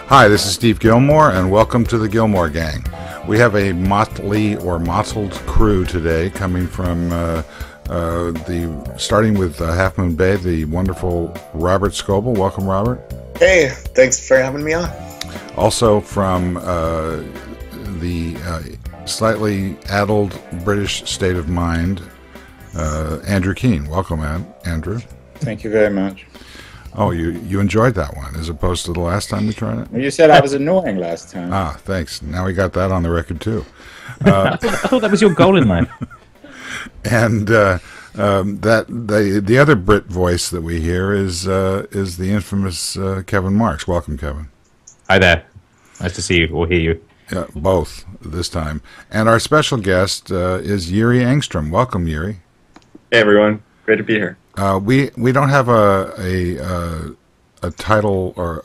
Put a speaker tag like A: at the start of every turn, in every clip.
A: Hi, this is Steve Gillmor, and welcome to the Gillmor Gang. We have a motley or mottled crew today, coming from starting with Half Moon Bay, the wonderful Robert Scoble. Welcome, Robert.
B: Hey, thanks for having me on. Also
A: from the slightly addled British state of mind, Andrew Keane. Welcome, Andrew.
C: Thank you very much.
A: Oh, you enjoyed that one as opposed to the last time we tried it?
C: You said I was annoying last time.
A: Ah, thanks. Now we got that on the record too.
D: I thought that was your goal in life.
A: And that the other Brit voice that we hear is the infamous Kevin Marks. Welcome, Kevin.
D: Hi there. Nice to see you or hear you.
A: Yeah, both this time. And our special guest is Jyri Engestrom. Welcome, Jyri.
E: Hey everyone, great to be here.
A: We don't have a title or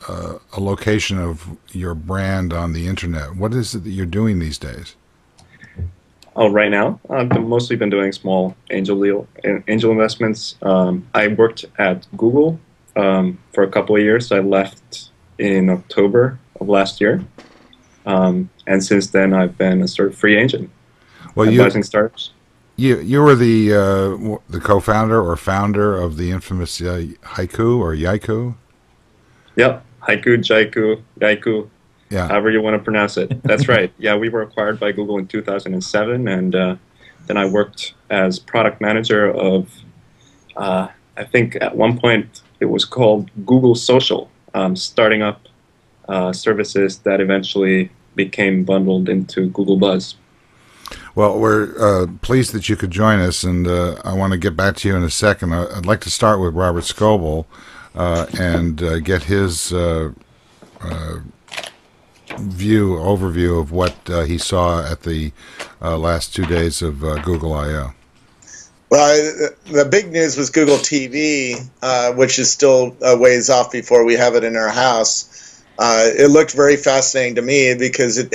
A: a location of your brand on the internet. What is it that you're doing these days?
E: Oh, right now I've mostly been doing small angel investments. I worked at Google for a couple of years. I left in October of last year, and since then I've been a sort of free agent, advising startups.
A: You were the co-founder or founder of the infamous Haiku or Yaiku?
E: Yep, Haiku, Jaiku, Yaiku, however you want to pronounce it. That's right. Yeah, we were acquired by Google in 2007, and then I worked as product manager of, I think at one point it was called Google Social, starting up services that eventually became bundled into Google Buzz.
A: Well, we're pleased that you could join us, and I want to get back to you in a second. I'd like to start with Robert Scoble and get his overview of what he saw at the last 2 days of Google I/O.
B: Well, the big news was Google TV, which is still a ways off before we have it in our house. It looked very fascinating to me because it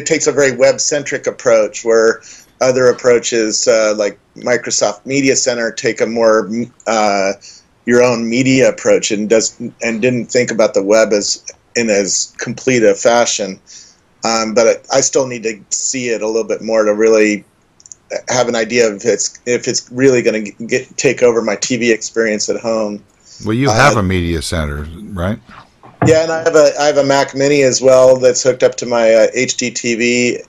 B: takes a very web-centric approach, where other approaches like Microsoft Media Center take a more your own media approach and didn't think about the web in as complete a fashion. But I still need to see it a little bit more to really have an idea of if it's really going to take over my TV experience at home.
A: Well, you have a media center, right?
B: Yeah, and I have a Mac Mini as well that's hooked up to my HD TV.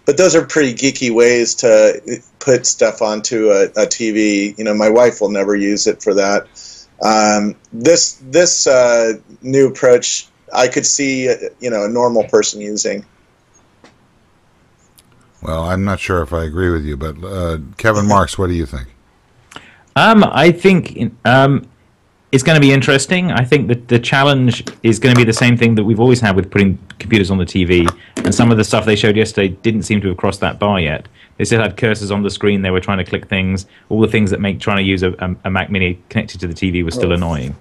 B: But those are pretty geeky ways to put stuff onto a TV. You know, my wife will never use it for that. This new approach, I could see a normal person using.
A: Well, I'm not sure if I agree with you, but Kevin Marks, what do you think?
D: I think it's going to be interesting. I think that the challenge is going to be the same thing that we've always had with putting computers on the TV. And some of the stuff they showed yesterday didn't seem to have crossed that bar yet. They still had cursors on the screen. They were trying to click things. All the things that make trying to use a Mac Mini connected to the TV was still annoying.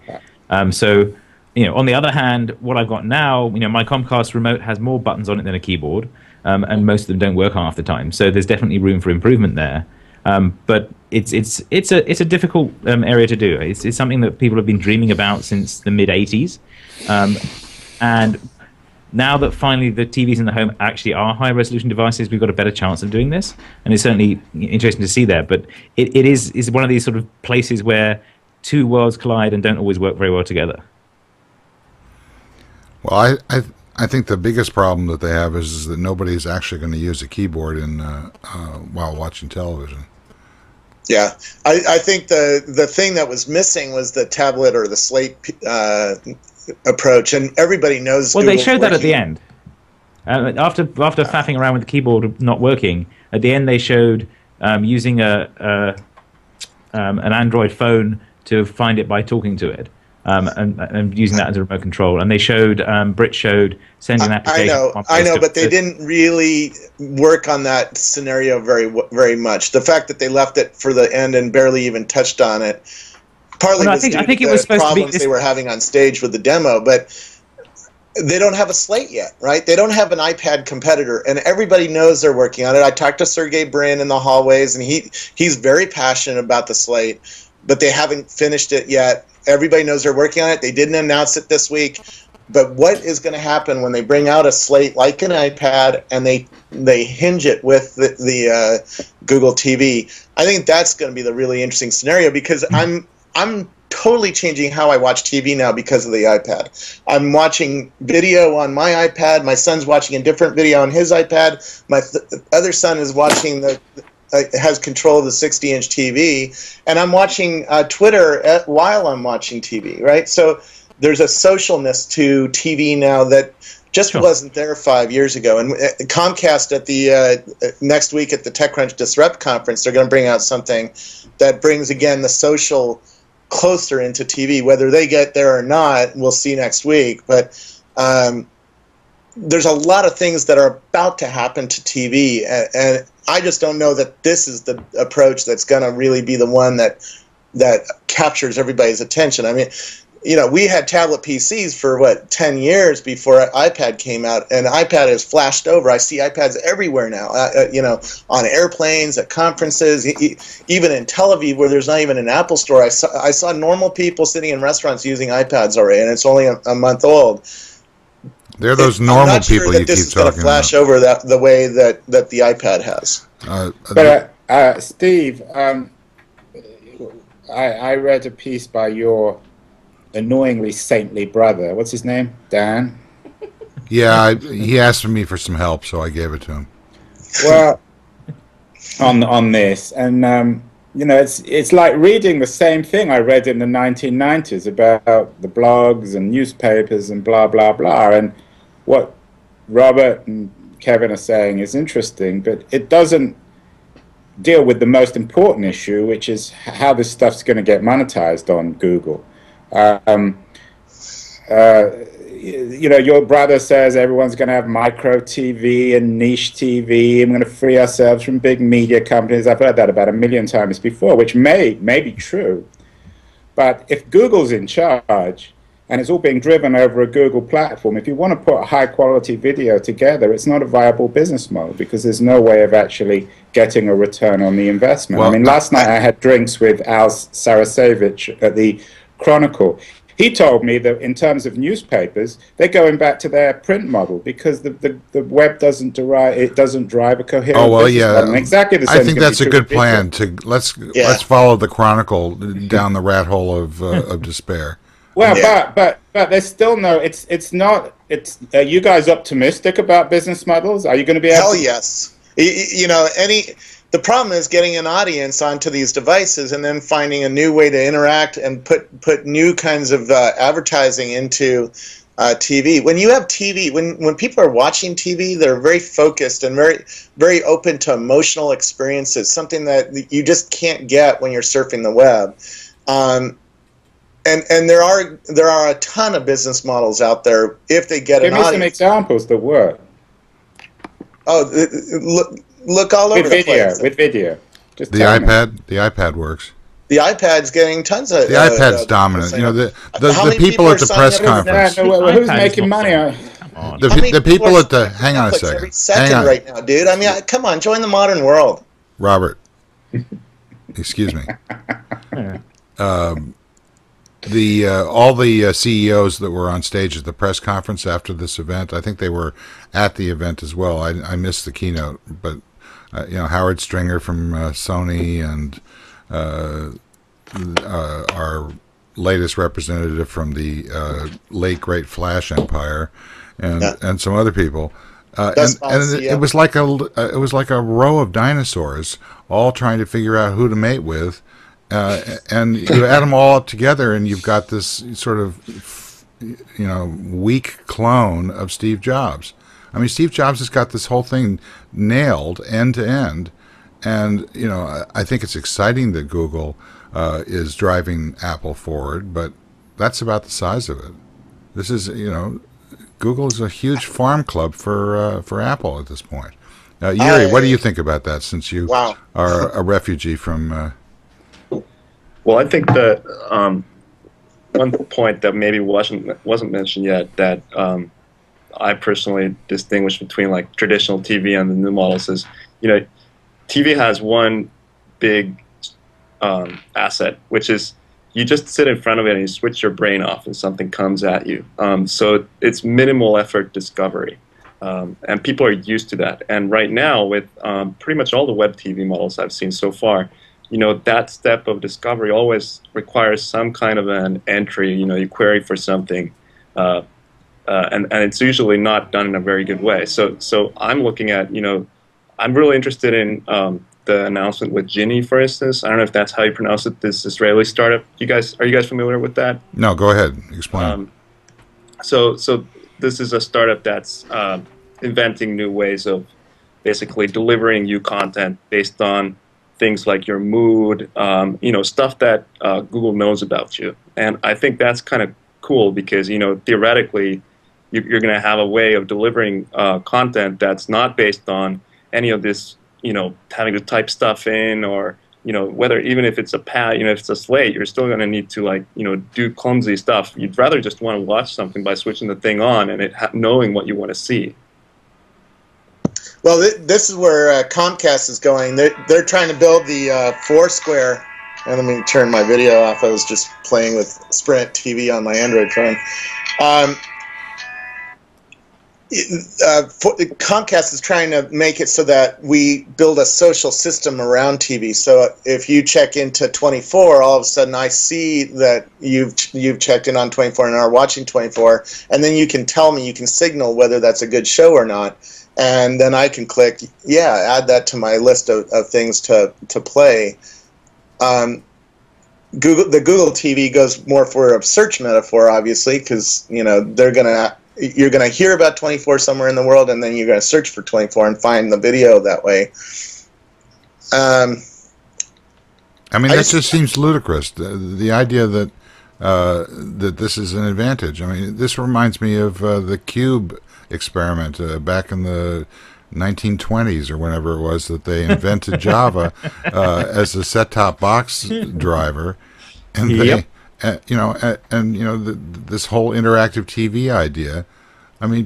D: So, on the other hand, what I've got now, my Comcast remote has more buttons on it than a keyboard, and most of them don't work half the time. So there's definitely room for improvement there. But it's a difficult area to do. It's something that people have been dreaming about since the mid-'80s, and now that finally the TVs in the home actually are high-resolution devices, we've got a better chance of doing this, and it's certainly interesting to see that. But it is one of these sort of places where two worlds collide and don't always work very well together.
A: Well, I think the biggest problem that they have is that nobody's actually going to use a keyboard while watching television.
B: Yeah, I think the thing that was missing was the tablet or the slate approach, and everybody knows.
D: Well, they showed that at the end. After faffing around with the keyboard not working, at the end they showed using an Android phone to find it by talking to it. And using that as a remote control, and they showed Brit showed sending an application.
B: I know, but they didn't really work on that scenario very much. The fact that they left it for the end and barely even touched on it, partly was due to the problems they were having on stage with the demo. But they don't have a slate yet, right? They don't have an iPad competitor, and everybody knows they're working on it. I talked to Sergey Brin in the hallways, and he's very passionate about the slate, but they haven't finished it yet. Everybody knows they're working on it. They didn't announce it this week, But what is going to happen when they bring out a slate like an iPad and they hinge it with the Google TV? I think that's going to be the really interesting scenario, because I'm totally changing how I watch TV now because of the iPad. I'm watching video on my iPad. My son's watching a different video on his iPad. My other son is watching has control of the 60-inch TV, and I'm watching Twitter while I'm watching TV, right? So there's a socialness to TV now that just wasn't there 5 years ago. And Comcast at the next week at the TechCrunch Disrupt conference, they're going to bring out something that brings, again, the social closer into TV. Whether they get there or not, we'll see next week. But there's a lot of things that are about to happen to TV, and I just don't know that this is the approach that's going to really be the one that captures everybody's attention. I mean, you know, we had tablet PCs for 10 years before iPad came out, and iPad has flashed over. I see iPads everywhere now. You know, on airplanes, at conferences, even in Tel Aviv, where there's not even an Apple store. I saw normal people sitting in restaurants using iPads already, and it's only a month old.
A: They're those normal people you keep talking about. I'm not sure that this is going to
B: flash over the way that the iPad has.
C: But Steve, I read a piece by your annoyingly saintly brother. What's his name? Dan?
A: Yeah, he asked me for some help, so I gave it to him.
C: Well, on this, and you know, it's like reading the same thing I read in the 1990s about the blogs and newspapers and blah blah blah. And what Robert and Kevin are saying is interesting, but it doesn't deal with the most important issue, which is how this stuff's going to get monetized on Google. You know, your brother says everyone's going to have micro TV and niche TV. I'm going to free ourselves from big media companies. I've heard that about 1 million times before, which may be true. But if Google's in charge and it's all being driven over a Google platform, if you want to put a high-quality video together, it's not a viable business model because there's no way of actually getting a return on the investment. Well, I mean, last night I had drinks with Al Sarasevich at the Chronicle. He told me that in terms of newspapers, they're going back to their print model because the web doesn't drive a coherent.
A: Oh well, yeah,
C: model. Exactly the same.
A: I think that's a good plan. Let's follow the Chronicle down the rat hole of despair.
C: Well, but there's still no. It's not. Are you guys optimistic about business models? Are you going to be able?
B: Hell yes. You know, the problem is getting an audience onto these devices and then finding a new way to interact and put new kinds of advertising into TV. When you have TV, when people are watching TV, they're very focused and very, very open to emotional experiences, something that you just can't get when you're surfing the web. And there are a ton of business models out there if they get an audience.
C: Give me some examples that work.
B: Oh, look all over the place.
C: With video. Just
A: the iPad works.
B: The iPad's getting tons of.
A: The iPad's dominant. You know, the people at the press conference.
C: Who's making money?
A: The people at the. Hang on a second.
B: Every second right now, dude. I mean, come on, join the modern world.
A: Robert, excuse me. All the CEOs that were on stage at the press conference after this event, I think they were at the event as well. I missed the keynote, but you know, Howard Stringer from Sony and our latest representative from the late great Flash empire, and some other people. It was like a row of dinosaurs all trying to figure out who to mate with. And you add them all up together, and you've got this sort of, you know, weak clone of Steve Jobs. I mean, Steve Jobs has got this whole thing nailed end to end, and you know, I think it's exciting that Google is driving Apple forward, but that's about the size of it. This is, you know, Google is a huge farm club for Apple at this point. Jyri, what do you think about that? Since you are a refugee from.
E: Well, I think that one point that maybe wasn't mentioned yet that I personally distinguish between like traditional TV and the new models is, you know, TV has one big asset, which is you just sit in front of it and you switch your brain off and something comes at you. So it's minimal effort discovery. And people are used to that. And right now, with pretty much all the web TV models I've seen so far, that step of discovery always requires some kind of an entry. You query for something, and it's usually not done in a very good way. So I'm looking at, I'm really interested in the announcement with Jyri, for instance. I don't know if that's how you pronounce it, this Israeli startup. Are you guys familiar with that?
A: No, go ahead. Explain.
E: So this is a startup that's inventing new ways of basically delivering you content based on things like your mood, stuff that Google knows about you. And I think that's kind of cool because, theoretically, you're going to have a way of delivering content that's not based on any of this, having to type stuff in, or, whether even if it's a pad, if it's a slate, you're still going to need to do clumsy stuff. You'd rather just want to watch something by switching the thing on and knowing what you want to see.
B: Well, this is where Comcast is going. They're trying to build the Foursquare. And let me turn my video off. I was just playing with Sprint TV on my Android phone. Comcast is trying to make it so that we build a social system around TV. So if you check into 24, all of a sudden I see that you've checked in on 24 and are watching 24, and then you can tell me, you can signal whether that's a good show or not, and then I can click, add that to my list of things to play. The Google TV goes more for a search metaphor, obviously, because you're going to hear about 24 somewhere in the world, and then you're going to search for 24 and find the video that way.
A: That just seems ludicrous. The idea that that this is an advantage. This reminds me of the Cube experiment back in the 1920s or whenever it was that they invented Java as a set-top box driver, and they. This whole interactive TV idea.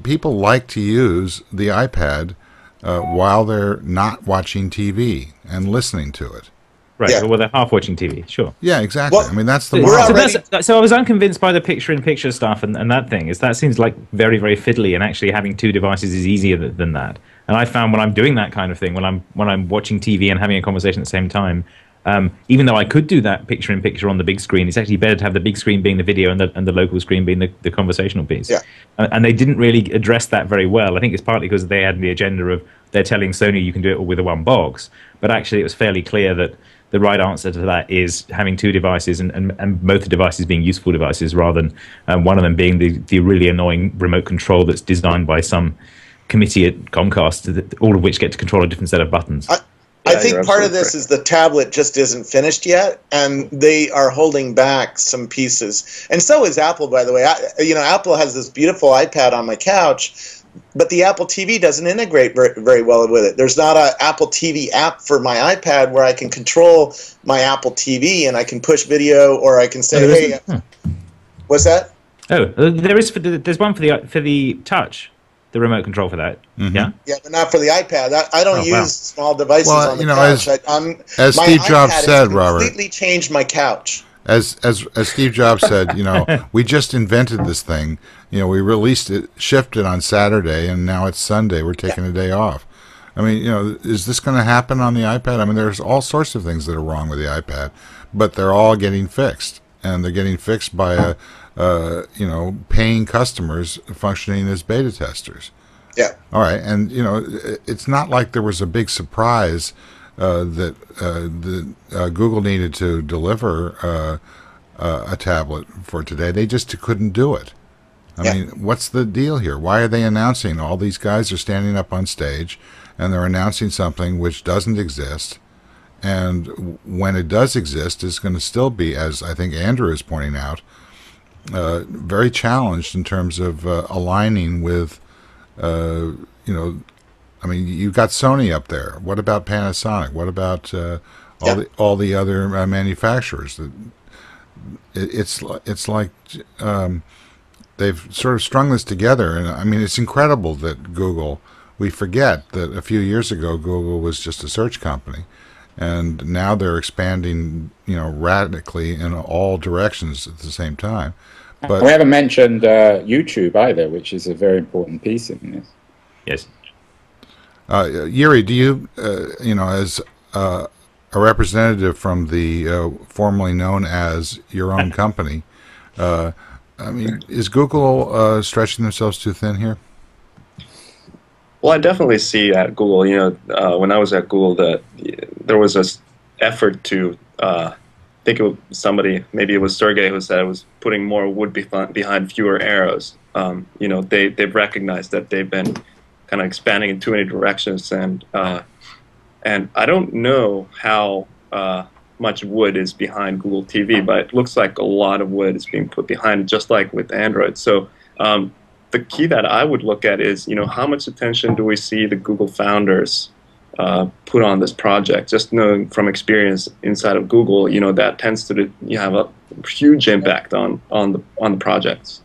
A: People like to use the iPad while they're not watching TV and listening to it.
D: Right. Yeah. Well, they're half watching TV. Sure.
A: Yeah, exactly.
B: Well,
A: that's the model.
D: So I was unconvinced by the picture-in-picture stuff and that thing. That seems like very, very fiddly, and actually having two devices is easier than that. And I found when I'm doing that kind of thing, when I'm watching TV and having a conversation at the same time, even though I could do that picture-in-picture on the big screen, it's actually better to have the big screen being the video and the local screen being the conversational piece.
B: Yeah.
D: And they didn't really address that very well. I think it's partly because they had the agenda of they're telling Sony you can do it all with a one box. But actually it was fairly clear that the right answer to that is having two devices and both the devices being useful devices rather than one of them being the really annoying remote control that's designed by some committee at Comcast, all of which get to control a different set of buttons.
B: I think part of this is the tablet just isn't finished yet, and they are holding back some pieces. And so is Apple, by the way. Apple has this beautiful iPad on my couch, but the Apple TV doesn't integrate very well with it. There's not an Apple TV app for my iPad where I can control my Apple TV and I can push video, or I can say, what's that?
D: Oh, there's one for the touch. The remote control for that,
B: yeah, but not for the iPad. I don't use small devices on the couch.
A: As Steve Jobs said, Robert,
B: completely changed my couch.
A: As Steve Jobs said, we just invented this thing. We released it, shipped it on Saturday, and now it's Sunday. We're taking a day off. Is this going to happen on the iPad? There's all sorts of things that are wrong with the iPad, but they're all getting fixed, and they're getting fixed by paying customers functioning as beta testers.
B: Yeah.
A: All right, and it's not like there was a big surprise that Google needed to deliver a tablet for today. They just couldn't do it. What's the deal here? Why are they announcing? All these guys are standing up on stage, and they're announcing something which doesn't exist. And when it does exist, it's going to still be, as I think Andrew is pointing out, very challenged in terms of aligning with, you've got Sony up there. What about Panasonic? What about all the other manufacturers? It's like they've sort of strung this together, and it's incredible that Google. We forget that a few years ago Google was just a search company, and now they're expanding, radically in all directions at the same time. But
C: we haven't mentioned YouTube either, which is a very important piece in this.
D: Yes.
A: Jyri, do you, as a representative from the formerly known as your own company, is Google stretching themselves too thin here?
E: Well, I definitely see at Google, when I was at Google, that there was this effort to, I think it was somebody, maybe it was Sergey who said it was putting more wood behind fewer arrows. They've recognized that they've been kind of expanding in too many directions, and I don't know how much wood is behind Google TV, but it looks like a lot of wood is being put behind it, just like with Android. So the key that I would look at is, how much attention do we see the Google founders put on this project? Just knowing from experience inside of Google, that tends to have a huge impact on the projects.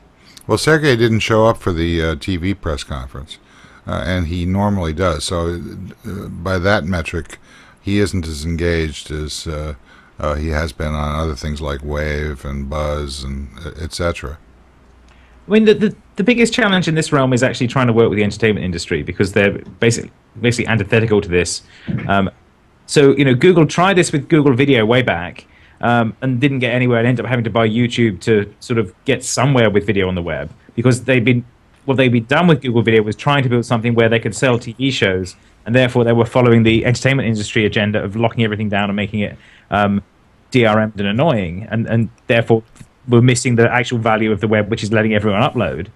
A: Well, Sergey didn't show up for the TV press conference, and he normally does. So by that metric, he isn't as engaged as he has been on other things like Wave and Buzz and etc.
D: I mean, the biggest challenge in this realm is actually trying to work with the entertainment industry, because they're basically antithetical to this. So, Google tried this with Google Video way back and didn't get anywhere, and ended up having to buy YouTube to sort of get somewhere with video on the web, because what they'd been done with Google Video was trying to build something where they could sell TV shows, and therefore they were following the entertainment industry agenda of locking everything down and making it DRM'd and annoying, and therefore we're missing the actual value of the web, which is letting everyone upload.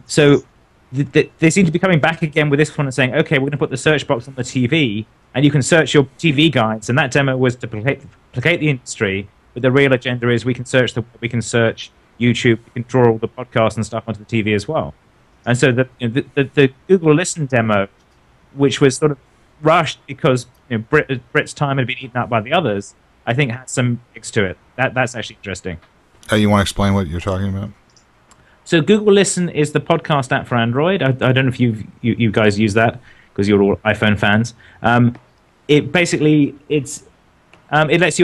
D: So they seem to be coming back again with this one and saying, okay, we're going to put the search box on the TV, and you can search your TV guides. And that demo was to placate the industry, but the real agenda is we can search YouTube, we can draw all the podcasts and stuff onto the TV as well. And so the Google Listen demo, which was sort of rushed because Brit's time had been eaten up by the others, I think has some mix to it. That's actually interesting.
A: You want to explain what you're talking about?
D: So Google Listen is the podcast app for Android. I don't know if you guys use that because you're all iPhone fans. It lets you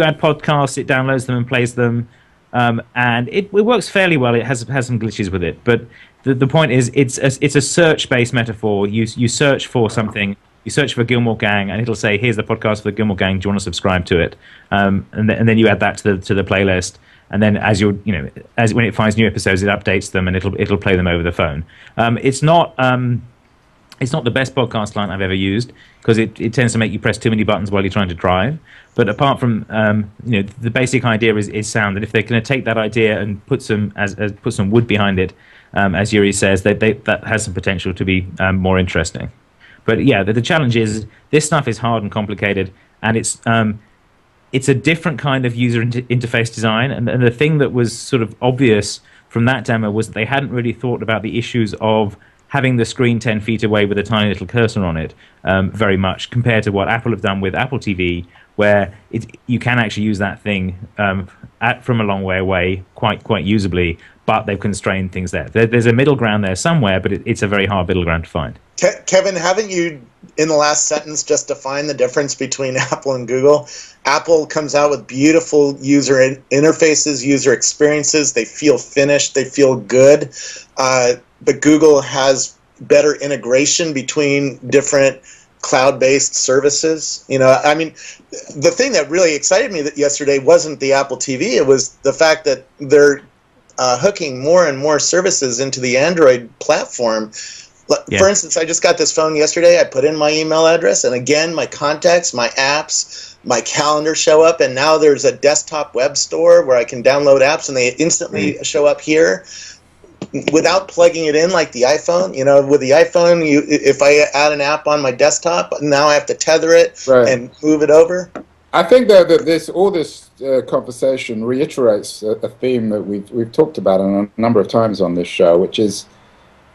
D: add podcasts. It downloads them and plays them, and it works fairly well. It has some glitches with it, but the point is it's a search-based metaphor. You search for something. You search for Gillmor Gang, and it'll say, "Here's the podcast for the Gillmor Gang. Do you want to subscribe to it?" And then you add that to the playlist. And then as when it finds new episodes, it updates them and it'll play them over the phone. It's not the best podcast client I've ever used, because it tends to make you press too many buttons while you're trying to drive. But apart from the basic idea is sound, and if they're going to take that idea and put some wood behind it, as Jyri says, that has some potential to be more interesting. But yeah, the challenge is this stuff is hard and complicated, and it's a different kind of user interface design. And the thing that was sort of obvious from that demo was that they hadn't really thought about the issues of having the screen 10 feet away with a tiny little cursor on it very much, compared to what Apple have done with Apple TV, where you can actually use that thing from a long way away quite usably, but they've constrained things there. There's a middle ground there somewhere, but it's a very hard middle ground to find.
B: Kevin, haven't you, in the last sentence, just defined the difference between Apple and Google? Apple comes out with beautiful user interfaces, user experiences. They feel finished. They feel good. But Google has better integration between different cloud-based services. The thing that really excited me yesterday wasn't the Apple TV. It was the fact that they're hooking more and more services into the Android platform. Yeah. For instance, I just got this phone yesterday. I put in my email address, and again, my contacts, my apps, my calendar show up, and now there's a desktop web store where I can download apps, and they instantly show up here without plugging it in like the iPhone. With the iPhone, if I add an app on my desktop, now I have to tether it and move it over.
C: I think that this conversation reiterates a theme that we've talked about a number of times on this show, which is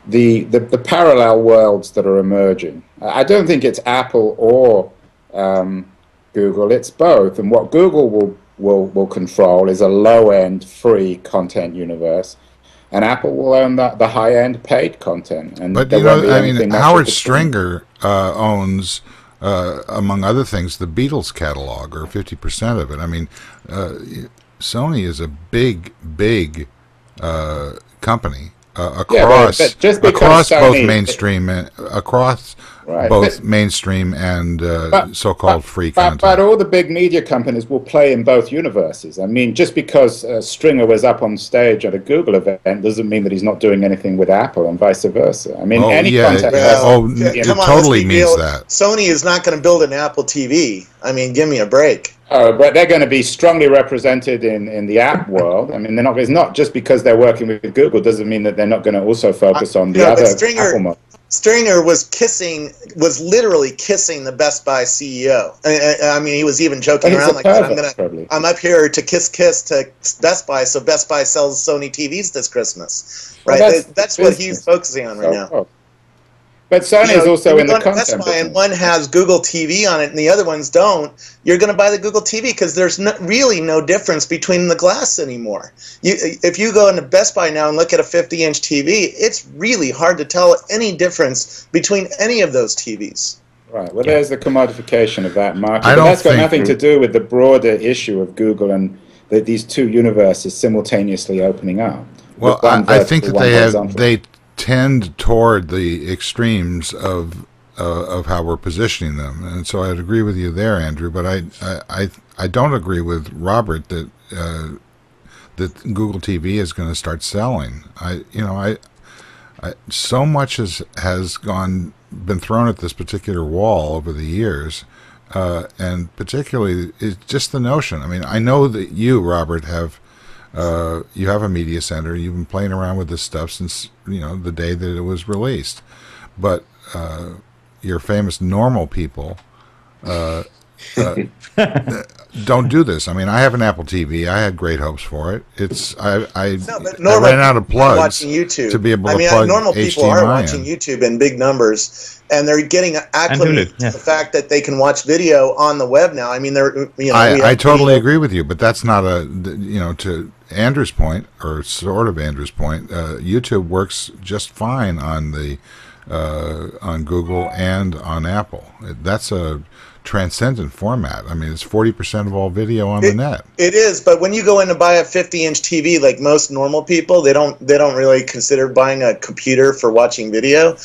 C: the parallel worlds that are emerging. I don't think it's Apple or Google, it's both. And what Google will control is a low-end free content universe, and Apple will own the high-end paid content. And
A: but Howard Stringer owns among other things, the Beatles catalog, or 50% of it. I mean, Sony is a big company across both mainstream and across both mainstream and so-called free content.
C: But all the big media companies will play in both universes. I mean, just because Stringer was up on stage at a Google event doesn't mean that he's not doing anything with Apple and vice versa. I mean,
A: it totally means that.
B: Sony is not going to build an Apple TV. I mean, give me a break.
C: Oh, but they're going to be strongly represented in the app world. I mean, they're not. It's not just because they're working with Google doesn't mean that they're not going to also focus on the other Apple model.
B: Stringer was literally kissing the Best Buy CEO. I mean, he was even joking around like, I'm up here to kiss to Best Buy, so Best Buy sells Sony TVs this Christmas, right? Well, that's what he's focusing on right now.
C: But Sony is also in the content
B: Best Buy, and one has Google TV on it, and the other ones don't. You're going to buy the Google TV because there's really no difference between the glass anymore. If you go into Best Buy now and look at a 50-inch TV, it's really hard to tell any difference between any of those TVs.
C: Right. Well, there's the commodification of that market. But that's got nothing to do with the broader issue of Google and these two universes simultaneously opening up.
A: Well, I think that they tend toward the extremes of how we're positioning them, and so I'd agree with you there, Andrew. But I don't agree with Robert that that Google TV is going to start selling. So much has been thrown at this particular wall over the years, and particularly it's just the notion. I mean, I know that you, Robert, have. You have a media center. You've been playing around with this stuff since the day that it was released. But your famous normal people don't do this. I mean, I have an Apple TV. I had great hopes for it. I ran out of plugs to be able to plug
B: normal people
A: HDMI
B: are watching YouTube in big numbers, and they're getting acclimated to the fact that they can watch video on the web now. I mean,
A: I totally agree with you, but that's not to Andrew's point, or sort of Andrew's point. YouTube works just fine on on Google and on Apple. That's a transcendent format. I mean, it's 40% of all video on the net. It
B: is, but when you go in to buy a 50-inch TV, like most normal people, they don't really consider buying a computer for watching video.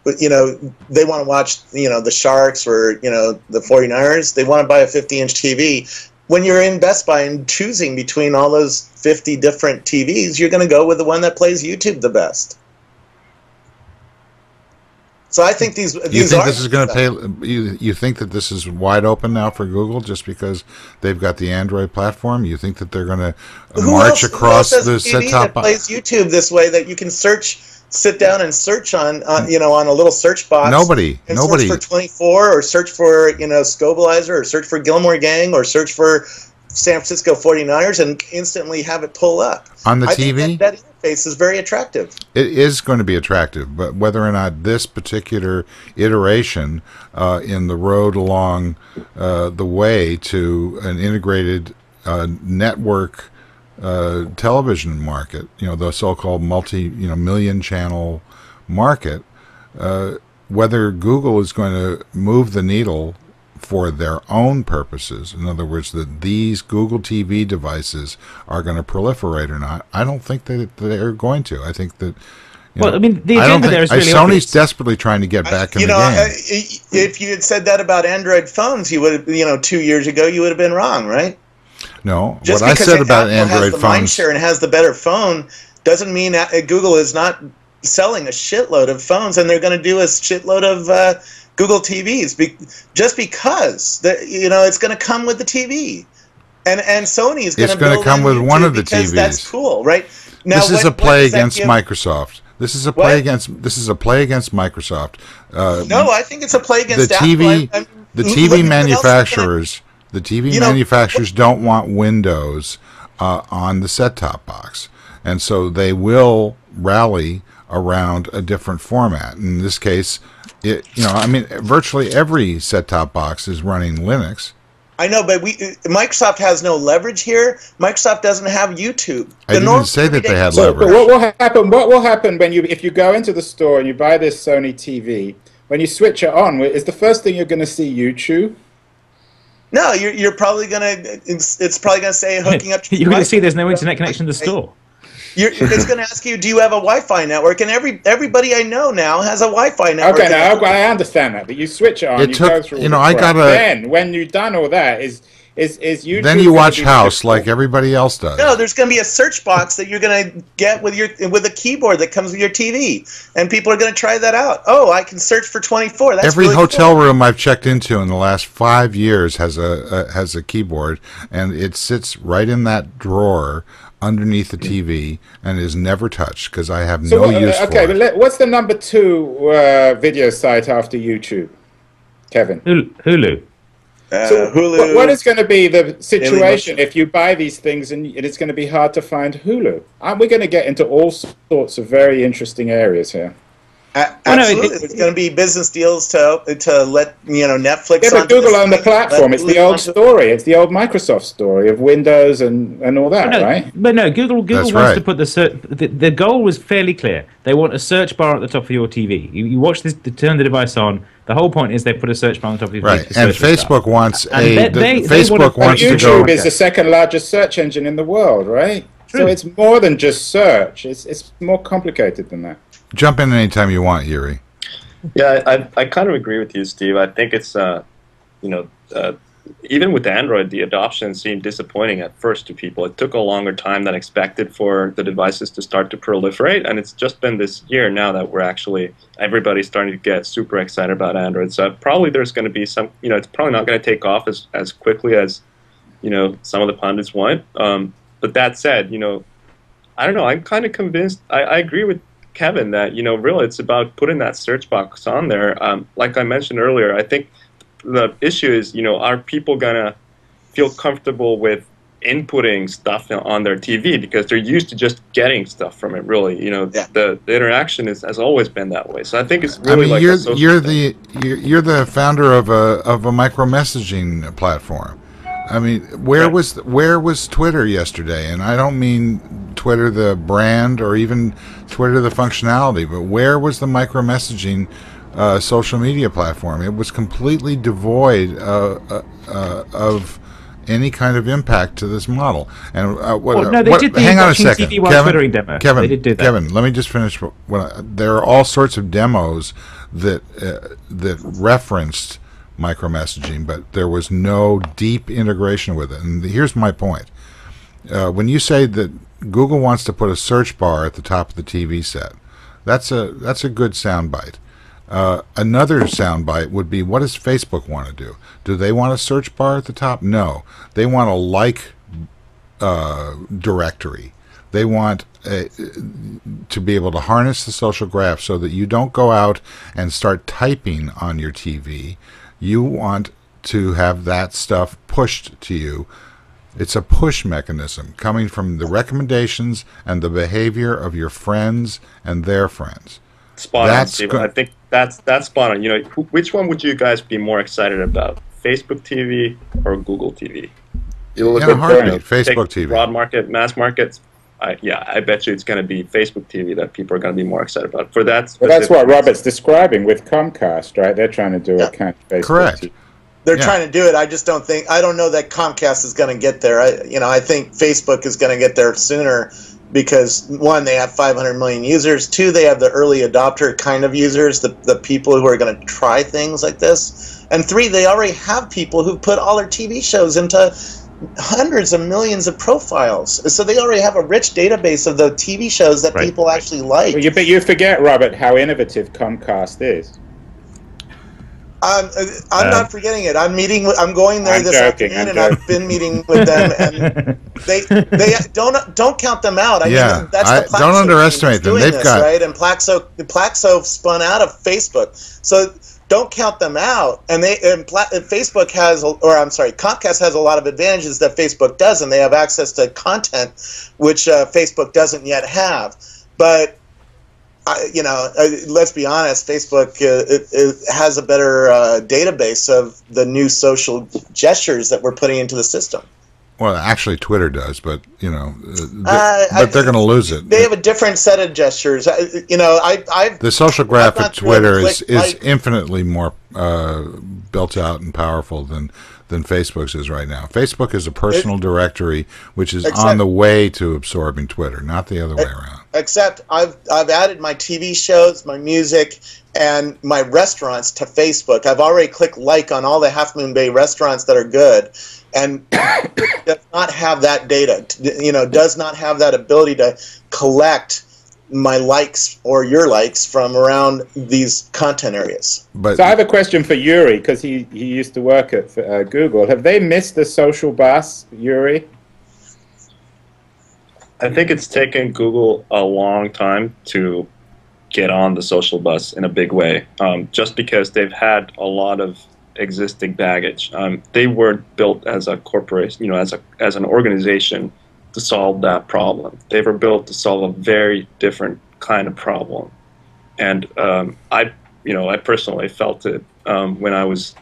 B: But they want to watch the Sharks or the 49ers. They want to buy a 50-inch TV. When you're in Best Buy and choosing between all those 50 different TVs, you're going to go with the one that plays YouTube the best. So I think these
A: you think this is going to pay? You think that this is wide open now for Google just because they've got the Android platform? You think that they're going to march across the set-top
B: box? Plays YouTube this way that you can sit down and search on a little search box.
A: Nobody.
B: Search for 24, or search for Scobleizer, or search for Gillmor Gang, or search for San Francisco 49ers, and instantly have it pull up
A: on the TV.
B: Think that interface is very attractive.
A: It is going to be attractive, but whether or not this particular iteration in the road along the way to an integrated network television market, the so-called million channel market, whether Google is going to move the needle for their own purposes, in other words, that these Google TV devices are going to proliferate or not, I don't think that they're going to. I think that
D: I mean, the agenda there is really
A: Sony's obvious. Desperately trying to get back in the game.
B: If you had said that about Android phones, you would have, 2 years ago, you would have been wrong, right?
A: No, what I said about Android phones,
B: mind share and has the better phone doesn't mean Google is not selling a shitload of phones, and they're going to do a shitload of Google TVs just because it's going to come with the TV, and Sony is going to
A: come with one of the TVs.
B: That's cool, right?
A: Now, this is a play against Microsoft. This is a play against Microsoft.
B: No, I think it's a play against
A: the TV. Apple. The TV manufacturers. The TV manufacturers don't want Windows on the set-top box, and so they will rally around a different format. In this case, virtually every set-top box is running Linux.
B: I know, but Microsoft has no leverage here. Microsoft doesn't have YouTube.
A: I didn't say that they had leverage.
C: But what will happen when if you go into the store and you buy this Sony TV? when you switch it on, is the first thing you're going to see YouTube?
B: No, you're probably gonna. It's probably gonna say hooking up.
D: You're going to see there's no internet connection to the store.
B: It's going to ask you, do you have a Wi-Fi network? And everybody I know now has a Wi-Fi network.
C: Okay, now I understand that, but you switch it on. Go through Then when you've done all that, is YouTube?
A: Then you watch House like everybody else does.
B: No, there's going to be a search box that you're going to get with a keyboard that comes with your TV, and people are going to try that out. Oh, I can search for 24. That's
A: every
B: really
A: hotel room I've checked into in the last 5 years has a keyboard, and it sits right in that drawer underneath the TV and is never touched because I have no use for it.
C: Okay, but what's the number 2 video site after YouTube, Kevin?
D: Hulu.
C: So
B: Hulu.
C: What is going to be the situation if you buy these things and it's going to be hard to find Hulu? Aren't we going to get into all sorts of very interesting areas here?
B: Absolutely, it's going to be business deals to let Netflix.
C: Yeah, but Google own the platform. It's the old story. It's the old Microsoft story of Windows and all that, right?
D: But no, Google wants to put the goal was fairly clear. They want a search bar at the top of your TV. You watch this, turn the device on. The whole point is they put a search bar on the top of your TV.
A: Right, and Facebook wants
C: YouTube is the second largest search engine in the world, right? True. So it's more than just search. It's more complicated than that.
A: Jump in anytime you want, Jyri.
E: Yeah, I kind of agree with you, Steve. I think it's, even with Android, the adoption seemed disappointing at first to people. It took a longer time than expected for the devices to start to proliferate, and it's just been this year now that everybody's starting to get super excited about Android. So probably there's going to be some, it's probably not going to take off as quickly as, some of the pundits want. But that said, I don't know, I'm kind of convinced, I agree with Kevin that really it's about putting that search box on there. Like I mentioned earlier, I think the issue is are people gonna feel comfortable with inputting stuff on their TV because they're used to just getting stuff from it. Really, the interaction has always been that way. So I think it's really
A: you're the founder of a micro messaging platform. I mean, where was Twitter yesterday? And I don't mean Twitter the brand or even Twitter the functionality, but where was the micro messaging social media platform? It was completely devoid of any kind of impact to this model. And hang on a second, Kevin.
D: They did do that.
A: Kevin, let me just finish. There are all sorts of demos that referenced micro messaging, but there was no deep integration with it. And here's my point: when you say that Google wants to put a search bar at the top of the TV set, that's a good soundbite. Another soundbite would be, what does Facebook want to do? Do they want a search bar at the top? No, they want a like directory. They want to be able to harness the social graph so that you don't go out and start typing on your TV. You want to have that stuff pushed to you. It's a push mechanism coming from the recommendations and the behavior of your friends and their friends.
E: Spot on, Steve. I think that's spot on. Which one would you guys be more excited about, Facebook TV or Google TV?
A: Facebook TV.
E: Broad market, mass markets. I bet you it's going to be Facebook TV that people are going to be more excited about. For that,
C: well, that's what Robert's describing with Comcast, right? They're trying to do a kind of Facebook
A: Correct.
C: TV.
B: They're trying to do it. I don't know that Comcast is going to get there. I think Facebook is going to get there sooner because, one, they have 500 million users. Two, they have the early adopter kind of users, the people who are going to try things like this. And three, they already have people who put all their TV shows into hundreds of millions of profiles. So they already have a rich database of the TV shows that people actually like.
C: Well, but you forget, Robert, how innovative Comcast is.
B: I'm not forgetting it. I'm going there this afternoon, and I've been meeting with them. And they don't count them out. I mean, that's the Plaxo
A: don't underestimate them. They've got
B: right, and Plaxo spun out of Facebook, so don't count them out. And Facebook has, Comcast has a lot of advantages that Facebook doesn't. They have access to content which Facebook doesn't yet have, but. Let's be honest, Facebook it has a better database of the new social gestures that we're putting into the system.
A: Well, actually, Twitter does, but but they're going to lose it.
B: They have a different set of gestures.
A: The social graph at Twitter is infinitely more built out and powerful than Facebook's is right now. Facebook is a personal directory, which is on the way to absorbing Twitter, not the other way around. Except
B: I've added my TV shows, my music, and my restaurants to Facebook. I've already clicked like on all the Half Moon Bay restaurants that are good, and does not have that data. Does not have that ability to collect my likes or your likes from around these content areas.
C: So I have a question for Jyri, because he used to work at Google. Have they missed the social bus, Jyri?
E: I think it's taken Google a long time to get on the social bus in a big way, just because they've had a lot of existing baggage. They weren't built as a corporation, as an organization to solve that problem. They were built to solve a very different kind of problem. And I personally felt it when I was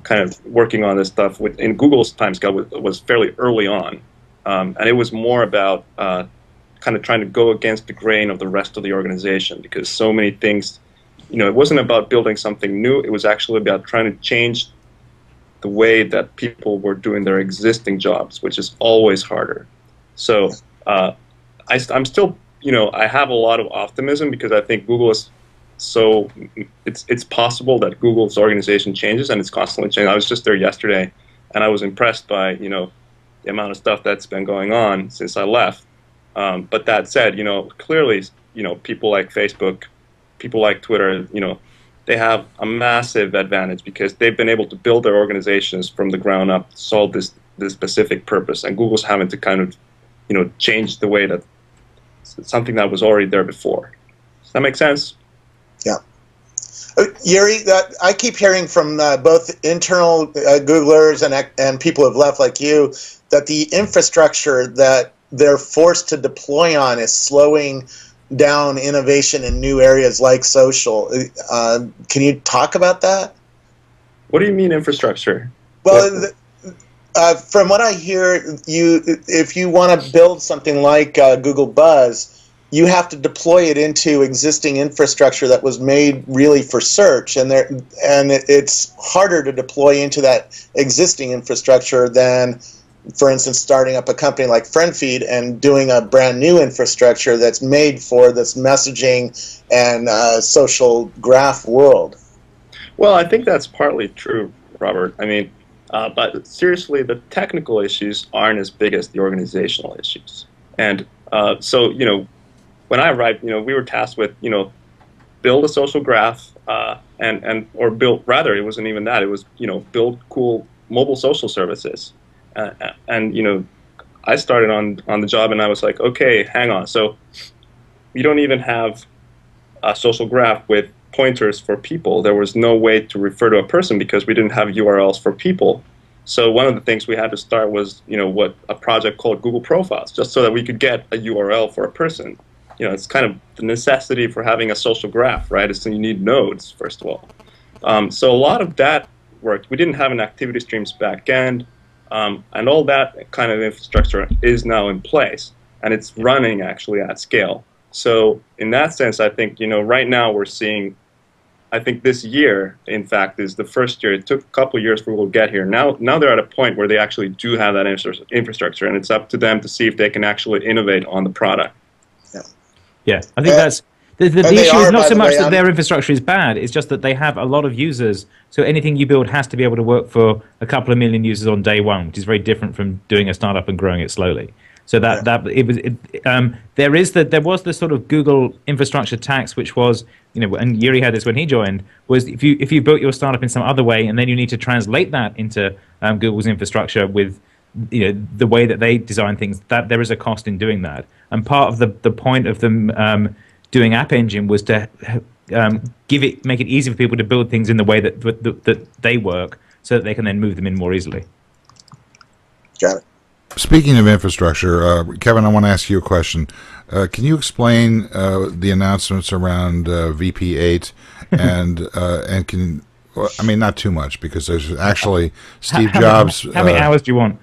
E: kind of working on this stuff in Google's timescale was fairly early on. And it was more about kind of trying to go against the grain of the rest of the organization, because so many things, it wasn't about building something new. It was actually about trying to change the way that people were doing their existing jobs, which is always harder. So I'm still, I have a lot of optimism, because I think Google is it's possible that Google's organization changes, and it's constantly changing. I was just there yesterday, and I was impressed by, the amount of stuff that's been going on since I left. But that said, clearly, people like Facebook, people like Twitter, they have a massive advantage, because they've been able to build their organizations from the ground up to solve this specific purpose, and Google's having to kind of change the way that something that was already there before. Does that make sense?
B: Yeah. Jyri, I keep hearing from both internal Googlers and people who have left like you that the infrastructure that they're forced to deploy on is slowing down innovation in new areas like social. Can you talk about that?
E: What do you mean infrastructure?
B: Well, from what I hear, if you want to build something like Google Buzz, you have to deploy it into existing infrastructure that was made really for search, and it's harder to deploy into that existing infrastructure than, for instance, starting up a company like FriendFeed and doing a brand new infrastructure that's made for this messaging and social graph world.
E: Well, I think that's partly true, Robert. I mean, but seriously, the technical issues aren't as big as the organizational issues. And so, when I arrived, we were tasked with, build a social graph, or build, rather, it wasn't even that. It was, build cool mobile social services. And I started on the job, and I was like, okay, hang on. So we don't even have a social graph with pointers for people. There was no way to refer to a person because we didn't have URLs for people. So one of the things we had to start was, what a project called Google Profiles, just so that we could get a URL for a person. It's kind of the necessity for having a social graph, right? So you need nodes, first of all. So a lot of that worked. We didn't have an activity streams backend. And all that kind of infrastructure is now in place, and it's running actually at scale. So in that sense, I think, right now we're seeing, I think this year, in fact, is the first year. It took a couple of years for Google to get here. Now they're at a point where they actually do have that infrastructure, and it's up to them to see if they can actually innovate on the product.
D: Yeah, I think that's... The issue is not so much that their infrastructure is bad, it's just that they have a lot of users, so anything you build has to be able to work for a couple of million users on day one, which is very different from doing a startup and growing it slowly. So there was the sort of Google infrastructure tax, which was, and Jyri had this when he joined, was if you built your startup in some other way, and then you need to translate that into Google's infrastructure with the way that they design things, that there is a cost in doing that. And part of the point of them doing App Engine was to make it easy for people to build things in the way that they work, so that they can then move them in more easily.
B: Got it.
A: Speaking of infrastructure, Kevin, I want to ask you a question. Can you explain the announcements around VP8 and can, I mean, not too much, because there's actually Steve Jobs.
D: How many hours do you want?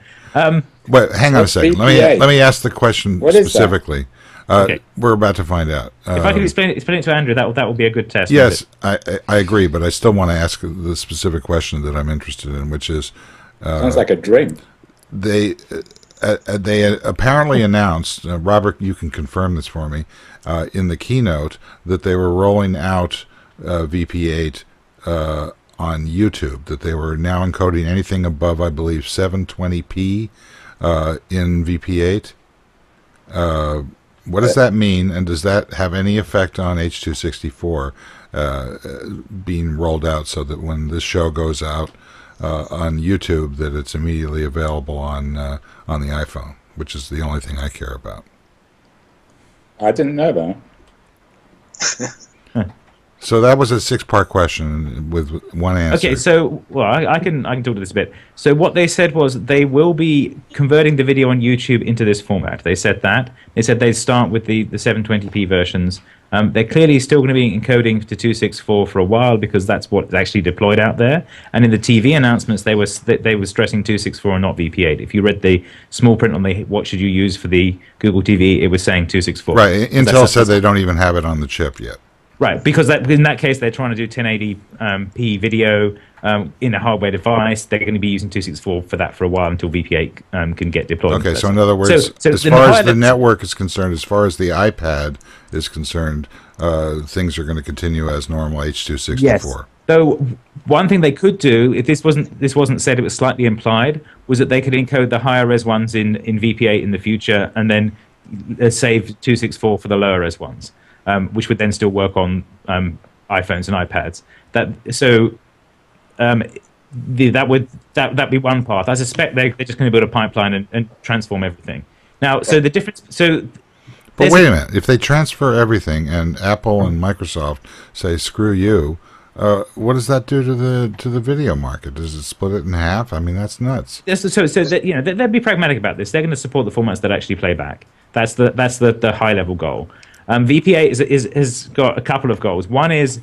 A: Wait, hang on a second.
C: VPA?
A: Let me ask the question specifically.
D: Okay.
A: We're about to find out.
D: If I could explain it to Andrew, that would be a good test.
A: Yes, I agree, but I still want to ask the specific question that I'm interested in, which is...
C: sounds like a dream.
A: They apparently announced, Robert, you can confirm this for me, in the keynote that they were rolling out VP8 on YouTube, that they were now encoding anything above, I believe, 720p in VP8. What does that mean, and does that have any effect on H.264 being rolled out so that when this show goes out on YouTube, that it's immediately available on the iPhone, which is the only thing I care about?
C: I didn't know that.
A: So that was a 6-part question with one answer.
D: Okay, so I can talk to this a bit. So what they said was they will be converting the video on YouTube into this format. They said that. They said they'd start with the 720p versions. They're clearly still going to be encoding to 264 for a while because that's what's actually deployed out there. And in the TV announcements, they were stressing 264 and not VP8. If you read the small print on the what should you use for the Google TV, it was saying 264.
A: Right. Intel said they don't even have it on the chip yet.
D: Right, because in that case, they're trying to do 1080p video in a hardware device. They're going to be using 264 for that for a while until VP8 can get deployed.
A: Okay, so in other words, so as far as the network is concerned, as far as the iPad is concerned, things are going to continue as normal H.264.
D: Yes. So one thing they could do, if this wasn't said, it was slightly implied, was that they could encode the higher res ones in VP8 in the future and then save 264 for the lower res ones. Which would then still work on iPhones and iPads. That'd be one path. I suspect they're just going to build a pipeline and transform everything. Now, so the difference.
A: But wait a minute. If they transfer everything and Apple and Microsoft say screw you, what does that do to the video market? Does it split it in half? I mean, that's nuts.
D: They'd be pragmatic about this. They're going to support the formats that actually play back. That's the high level goal. VPA has got a couple of goals. One is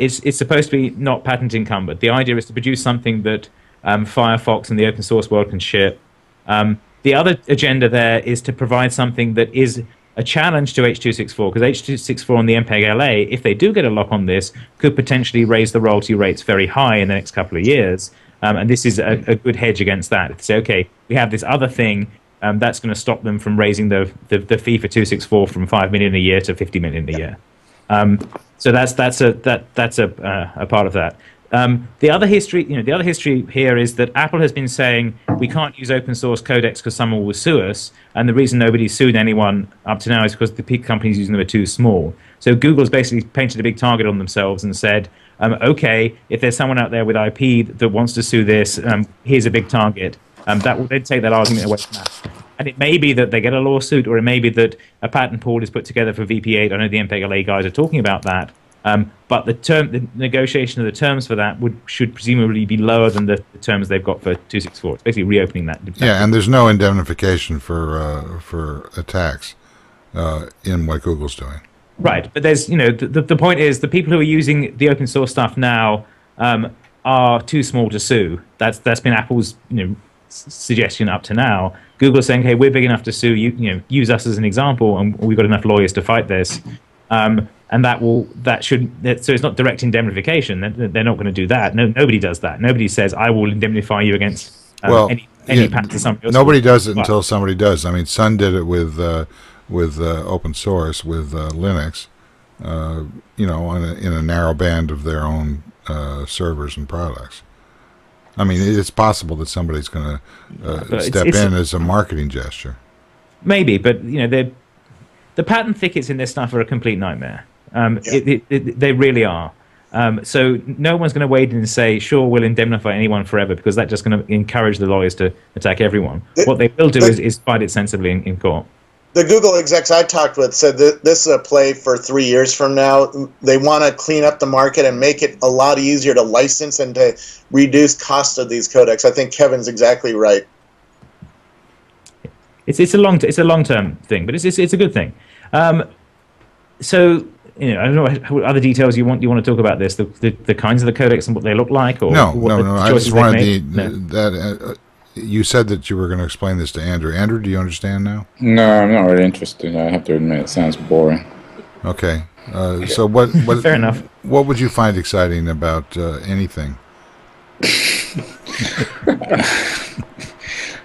D: it's supposed to be not patent encumbered. The idea is to produce something that Firefox and the open source world can ship. The other agenda there is to provide something that is a challenge to H.264, because H.264 and the MPEG-LA, if they do get a lock on this, could potentially raise the royalty rates very high in the next couple of years. And this is a good hedge against that. To say, okay, we have this other thing that's going to stop them from raising the fee for 264 from 5 million a year to 50 million a year. So that's a part of that. The other history here is that Apple has been saying we can't use open source codecs because someone will sue us, and the reason nobody's sued anyone up to now is because the companies using them are too small. So Google's basically painted a big target on themselves and said, okay, if there's someone out there with IP that wants to sue this, here's a big target. That will then take that argument away from that. And it may be that they get a lawsuit, or it may be that a patent pool is put together for VP8. I know the MPEG-LA guys are talking about that. But the negotiation of the terms for that should presumably be lower than the terms they've got for 264. It's basically reopening that.
A: Yeah, and there's no indemnification for attacks in what Google's doing.
D: Right, but there's the point is the people who are using the open source stuff now are too small to sue. That's been Apple's suggestion up to now. Google's saying, hey, we're big enough to sue you. Use us as an example, and we've got enough lawyers to fight this. And so it's not direct indemnification. They're not going to do that. Nobody does that. Nobody says, I will indemnify you against any patent or something else.
A: Nobody does it until somebody does. I mean, Sun did it with open source, with Linux, in a narrow band of their own servers and products. I mean, it's possible that somebody's going to step in as a marketing gesture.
D: Maybe, but the patent thickets in this stuff are a complete nightmare. They really are. So no one's going to wade in and say, sure, we'll indemnify anyone forever, because that's just going to encourage the lawyers to attack everyone. What they will do is fight it sensibly in court.
B: The Google execs I talked with said that this is a play for 3 years from now. They want to clean up the market and make it a lot easier to license and to reduce cost of these codecs. I think Kevin's exactly right.
D: It's a long-term thing, but it's a good thing. So I don't know what other details you want to talk about this, the kinds of the codecs and what they look like, or
A: no. I just wanted that you said that you were going to explain this to Andrew. Andrew, do you understand now?
C: No, I'm not really interested. I have to admit, it sounds boring.
A: Okay. So what
D: Fair enough.
A: What would you find exciting about anything?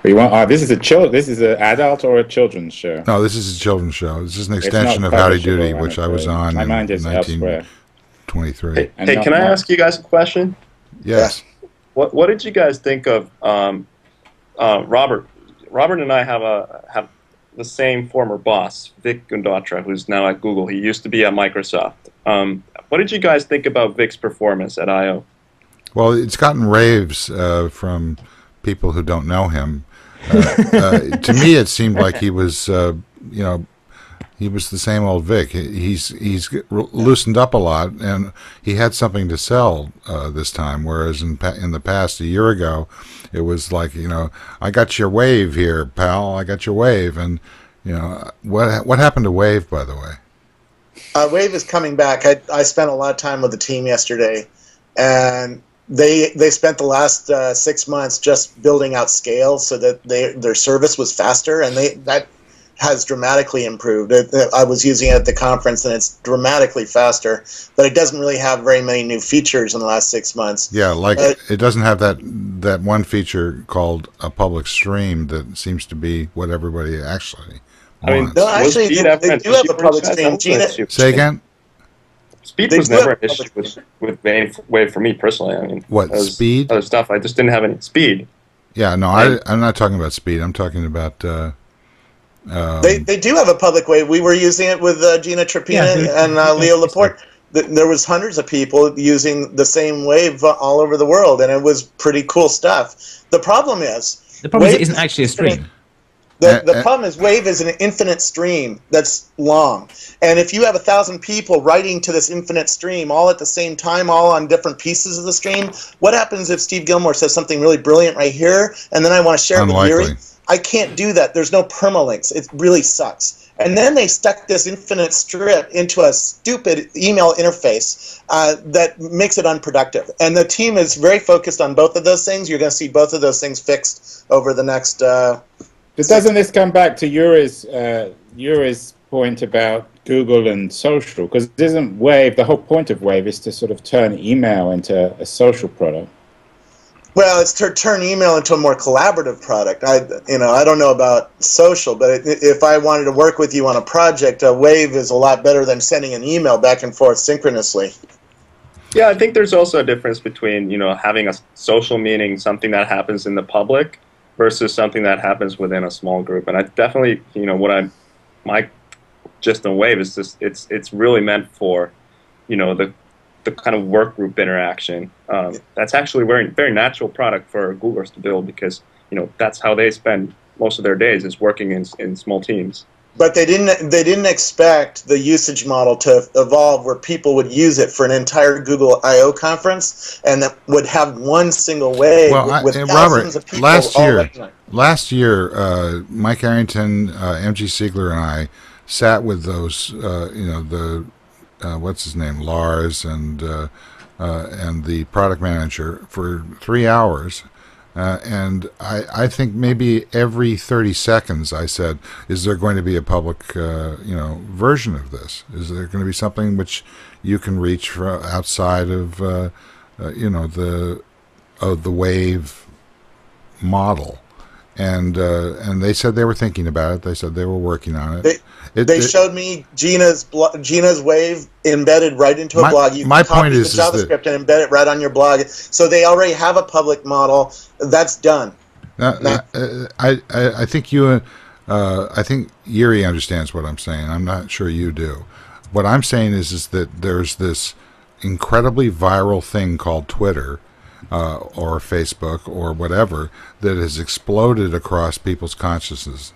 C: You want? This is an adult or a children's show?
A: No, this is a children's show. This is an extension of Howdy Doody, which I was on
C: My
A: in
C: mind is elsewhere.
A: 1923.
E: Hey, can I ask you guys a question?
A: Yes.
E: What did you guys think of Robert? Robert and I have the same former boss, Vic Gundatra, who's now at Google. He used to be at Microsoft. What did you guys think about Vic's performance at I/O?
A: Well, it's gotten raves from people who don't know him. To me, it seemed like he was, he was the same old Vic. He's loosened up a lot, and he had something to sell this time. Whereas in the past, a year ago, it was like, I got your wave here, pal. I got your wave, and what happened to Wave, by the way?
B: Wave is coming back. I spent a lot of time with the team yesterday, and they spent the last 6 months just building out scale so that their service was faster, and that has dramatically improved. I was using it at the conference, and it's dramatically faster, but it doesn't really have very many new features in the last 6 months.
A: Yeah, it doesn't have that one feature called a public stream that seems to be what everybody actually wants.
B: No, actually, they do have a public stream.
A: Say again?
E: Speed was never an issue with Wave for me personally.
A: What, speed?
E: Other stuff, I just didn't have any speed.
A: Yeah, no, I'm not talking about speed. I'm talking about...
B: they do have a public Wave. We were using it with Gina Trapina and Leo Laporte. There was hundreds of people using the same Wave all over the world, and it was pretty cool stuff. The problem is...
D: it isn't actually a stream.
B: The problem is Wave is an infinite stream that's long. And if you have 1,000 people writing to this infinite stream all at the same time, all on different pieces of the stream, what happens if Steve Gillmor says something really brilliant right here, and then I want to share it with Jyri? I can't do that. There's no permalinks. It really sucks. And then they stuck this infinite strip into a stupid email interface that makes it unproductive. And the team is very focused on both of those things. You're going to see both of those things fixed over the next...
C: doesn't this come back to Jyri's point about Google and social? Because isn't Wave, the whole point of Wave is to sort of turn email into a social product?
B: Well, it's to turn email into a more collaborative product. I don't know about social, but if I wanted to work with you on a project, Wave is a lot better than sending an email back and forth synchronously.
E: Yeah, I think there's also a difference between, having a social meaning, something that happens in the public, versus something that happens within a small group. And I definitely, my gist on Wave is just, it's really meant for, the kind of work group interaction. That's actually a very natural product for Googlers to build because, that's how they spend most of their days is working in small teams.
B: But they didn't expect the usage model to evolve where people would use it for an entire Google I/O conference and that would have one single Wave with thousands of people.
A: Last year, Mike Arrington, M.G. Siegler, and I sat with those, what's his name, Lars, and the product manager for 3 hours. And I think maybe every 30 seconds I said, is there going to be a public, version of this? Is there going to be something which you can reach for outside of, the Wave model? And they said they were thinking about it. They said they were working on it.
B: They showed me Gina's Wave embedded right into a blog. You can copy the JavaScript and embed it right on your blog. So they already have a public model. That's done.
A: I think you. I think Jyri understands what I'm saying. I'm not sure you do. What I'm saying is that there's this incredibly viral thing called Twitter. Or Facebook or whatever that has exploded across people's consciousness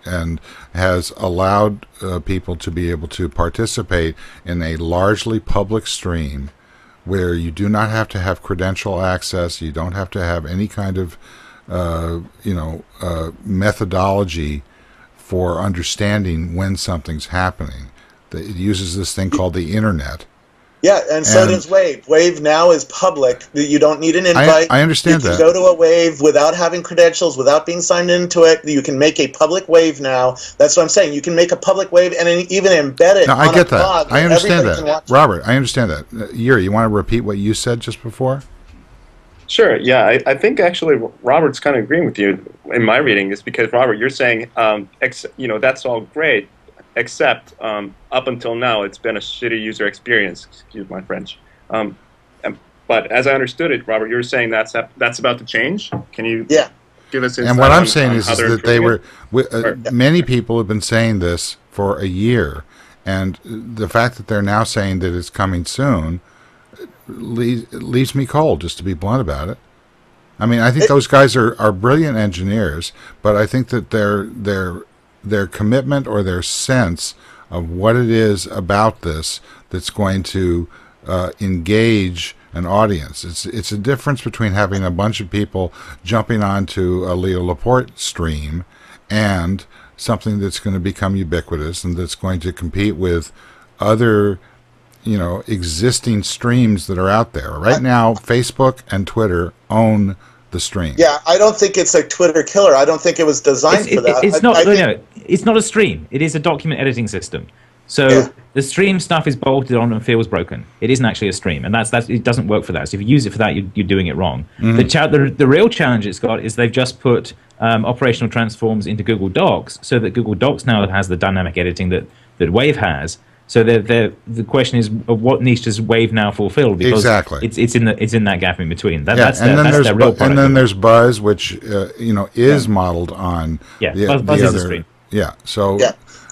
A: and has allowed people to be able to participate in a largely public stream where you do not have to have credential access, you don't have to have any kind of methodology for understanding when something's happening. It uses this thing called the internet.
B: Yeah, and so does Wave. Wave now is public. You don't need an invite.
A: I understand that.
B: You can go to a Wave without having credentials, without being signed into it. You can make a public Wave now. That's what I'm saying. You can make a public Wave and even embed it on a blog.
A: I understand that. Robert, I understand that. Jyri, you want to repeat what you said just before?
E: Sure. Yeah, I think actually Robert's kind of agreeing with you in my reading. Is because, Robert, you're saying, that's all great. Except up until now, it's been a shitty user experience. Excuse my French. But as I understood it, Robert, you were saying that's about to change. Can you give us insight?
A: And what I'm saying is that they were many people have been saying this for a year, and the fact that they're now saying that it's coming soon leaves me cold. Just to be blunt about it. I mean, I think those guys are brilliant engineers, but I think that their commitment or their sense of what it is about this that's going to engage an audience. It's a difference between having a bunch of people jumping onto a Leo Laporte stream and something that's going to become ubiquitous and that's going to compete with other, existing streams that are out there. Right now, Facebook and Twitter own the stream.
B: Yeah, I don't think it's a Twitter killer. I don't think it was designed for that.
D: It's not a stream. It is a document editing system. So the stream stuff is bolted on and feels broken. It isn't actually a stream, and that's it doesn't work for that. So if you use it for that, you're doing it wrong. The real challenge it's got is they've just put operational transforms into Google Docs, so that Google Docs now has the dynamic editing that Wave has. So the question is, what niche does Wave now fulfill? Because it's in that gap in between. That's their real product.
A: And then there's Buzz, which is modeled on
D: Buzz is a stream.
A: Yeah. So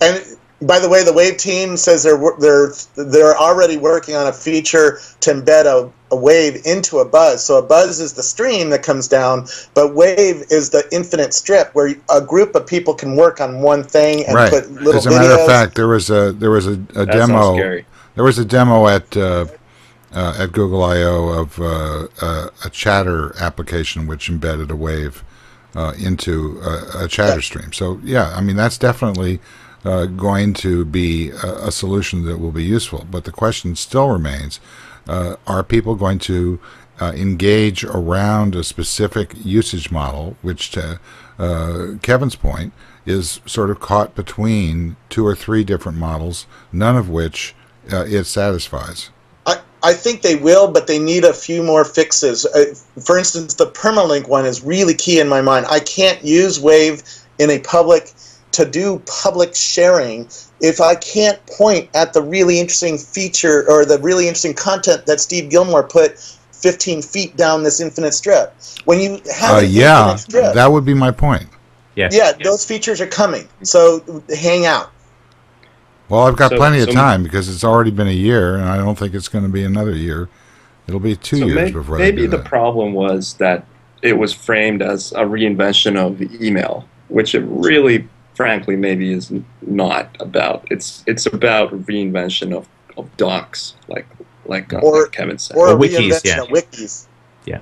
B: and by the way, the Wave team says they're already working on a feature to embed a Wave into a Buzz. So a Buzz is the stream that comes down, but Wave is the infinite strip where a group of people can work on one thing and put little videos.
A: As a matter of fact, there was a demo. There was a demo at Google I/O of a chatter application which embedded a Wave into a chatter stream. So yeah, I mean that's definitely going to be a solution that will be useful. But the question still remains, are people going to engage around a specific usage model, which to Kevin's point is sort of caught between 2 or 3 different models, none of which it satisfies?
B: I think they will, but they need a few more fixes. For instance, the permalink one is really key in my mind. I can't use Wave in a public to do public sharing if I can't point at the really interesting feature or the really interesting content that Steve Gillmor put 15 feet down this infinite strip. When you have infinite strip,
A: that would be my point.
B: Those features are coming. So hang out.
A: Well, I've got plenty of time because it's already been a year, and I don't think it's going to be another year. It'll be 2 years before they do that.
E: Maybe the problem was that it was framed as a reinvention of email, which it really, frankly, maybe is not about. It's about reinvention of docs, like Kevin said,
B: or reinvention of wikis.
D: Yeah.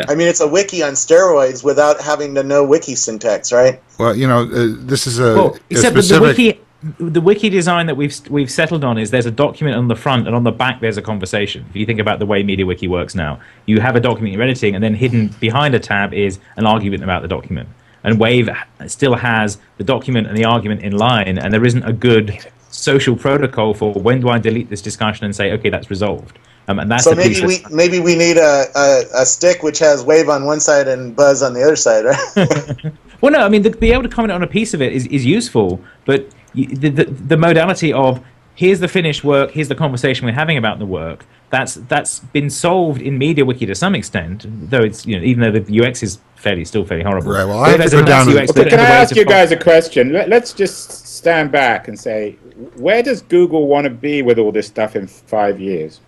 B: I mean, it's a wiki on steroids without having to know wiki syntax, right?
A: Well, this is a specific.
D: The wiki design that we've settled on is there's a document on the front and on the back there's a conversation. If you think about the way MediaWiki works now, you have a document you're editing and then hidden behind a tab is an argument about the document. And Wave still has the document and the argument in line, and there isn't a good social protocol for when do I delete this discussion and say, okay, that's resolved. And that's
B: so maybe we need a stick which has Wave on one side and Buzz on the other side, right?
D: Well, no, I mean, be able to comment on a piece of it is useful, but the modality of here's the finished work, here's the conversation we're having about the work, that's been solved in MediaWiki to some extent, though it's even though the UX is still fairly horrible.
A: Right. Well, I have to go down.
C: Can I ask you guys a question? Let's just stand back and say, where does Google want to be with all this stuff in 5 years?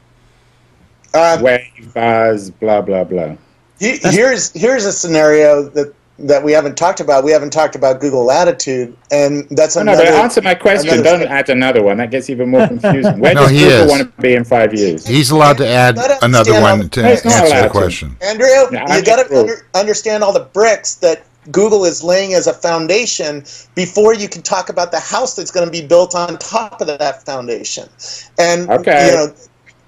C: Wave, Buzz, blah blah blah.
B: Here's a scenario that we haven't talked about. We haven't talked about Google Latitude, and that's another.
C: No, but answer my question. Don't add another one. That gets even more confusing. Where does Google want to be in 5 years?
A: He's allowed to add another one to answer the question.
B: Andrew, you got to understand all the bricks that Google is laying as a foundation before you can talk about the house that's going to be built on top of that foundation. And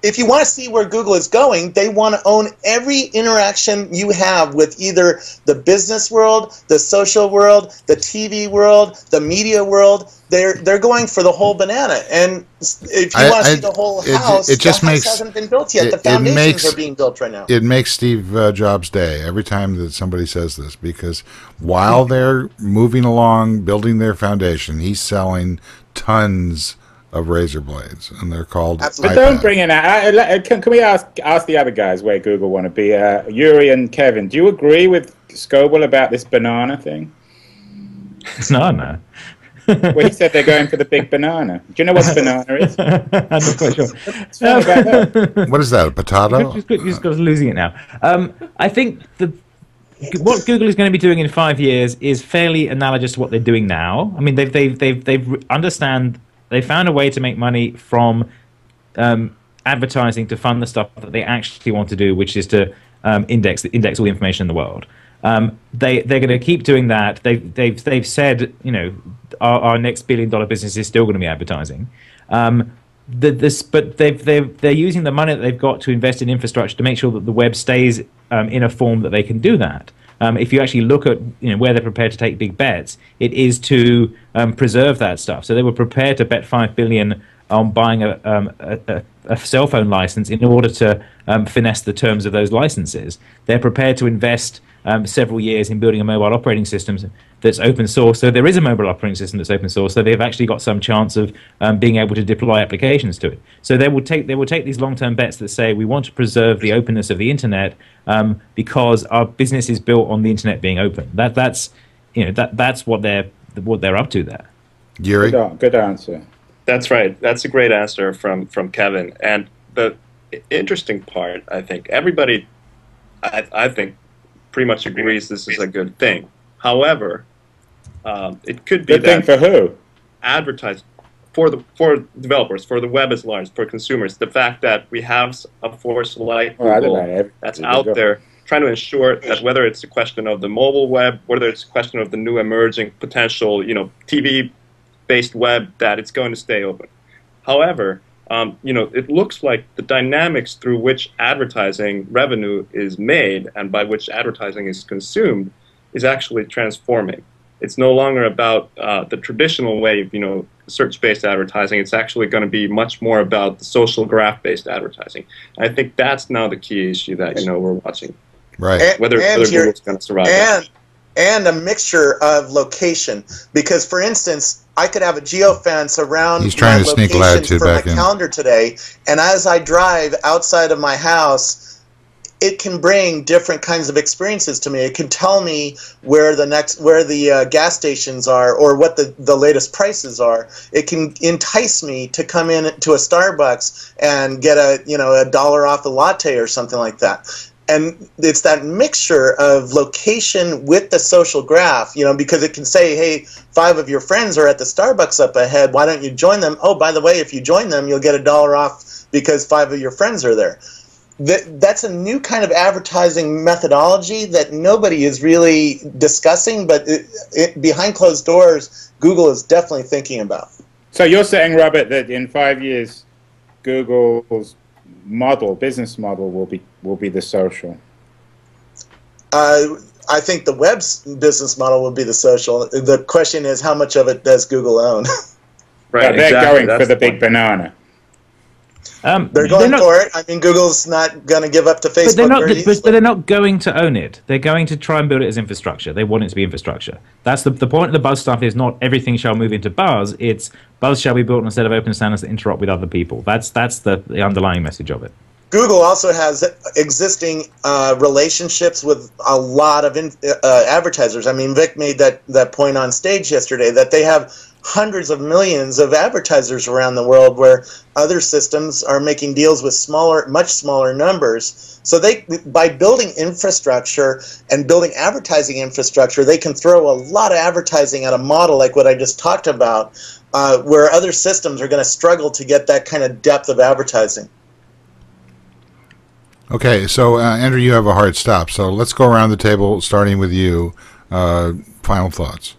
B: if you want to see where Google is going, they want to own every interaction you have with either the business world, the social world, the TV world, the media world. They're going for the whole banana. And if you want to see the whole house, the house hasn't been built yet. The foundations are being built right now.
A: It makes Steve Jobs' day every time that somebody says this, because while they're moving along, building their foundation, he's selling tons of razor blades, and they're called iPad.
C: But don't bring in can we ask the other guys where Google want to be? Jyri and Kevin, do you agree with Scoble about this banana thing?
D: No.
C: Well, he said they're going for the big banana. Do you know what banana is?
D: I'm not quite sure.
A: What is that, a potato?
D: You're just losing it now. I think what Google is going to be doing in 5 years is fairly analogous to what they're doing now. I mean, they found a way to make money from advertising to fund the stuff that they actually want to do, which is to index all the information in the world. They're going to keep doing that. They've said, you know, our next $1 billion business is still going to be advertising. But they're using the money that they've got to invest in infrastructure to make sure that the web stays in a form that they can do that. If you actually look at where they're prepared to take big bets, it is to preserve that stuff. So they were prepared to bet $5 billion on buying a cell phone license in order to finesse the terms of those licenses. They're prepared to invest several years in building a mobile operating system that's open source. So there is a mobile operating system that's open source. So they've actually got some chance of being able to deploy applications to it. So they will take these long-term bets that say we want to preserve the openness of the internet because our business is built on the internet being open. That's what they're up to there.
A: Jyri?
C: Good answer.
E: That's right. That's a great answer from Kevin. And the interesting part, I think, everybody, I think, pretty much agrees this is a good thing. However, it could be
C: good thing for who?
E: Advertise for developers, for the web as large, for consumers. The fact that we have a force like Google that's out there trying to ensure that whether it's a question of the mobile web, whether it's a question of the new emerging potential, TV-based web, that it's going to stay open. However, it looks like the dynamics through which advertising revenue is made and by which advertising is consumed is actually transforming. It's no longer about the traditional way of, search-based advertising. It's actually going to be much more about the social graph-based advertising. And I think that's now the key issue that, we're watching.
A: Right.
E: Whether Google's going to survive.
B: And a mixture of location. Because, for instance, I could have a geofence around my location for my calendar today, and as I drive outside of my house, it can bring different kinds of experiences to me. It can tell me where the gas stations are or what the latest prices are. It can entice me to come in to a Starbucks and get a $1 off a latte or something like that. And it's that mixture of location with the social graph, because it can say, hey, 5 of your friends are at the Starbucks up ahead. Why don't you join them? Oh, by the way, if you join them, you'll get $1 off because 5 of your friends are there. That's a new kind of advertising methodology that nobody is really discussing, but behind closed doors, Google is definitely thinking about.
C: So you're saying, Robert, that in 5 years, Google's business model will be the social?
B: I think the web's business model will be the social. The question is, how much of it does Google own?
C: Right, they're going for the big banana.
B: They're going for it. I mean, Google's not going to give up to Facebook.
D: But they're not going to own it. They're going to try and build it as infrastructure. They want it to be infrastructure. That's the point of the Buzz stuff. Is not everything shall move into Buzz. It's Buzz shall be built on a set of open standards that interop with other people. That's the underlying message of it.
B: Google also has existing relationships with a lot of advertisers. I mean, Vic made that point on stage yesterday that they have hundreds of millions of advertisers around the world where other systems are making deals with much smaller numbers. So by building infrastructure and building advertising infrastructure, they can throw a lot of advertising at a model like what I just talked about, where other systems are going to struggle to get that kind of depth of advertising.
A: Okay, so Andrew, you have a hard stop. So let's go around the table, starting with you. Final thoughts.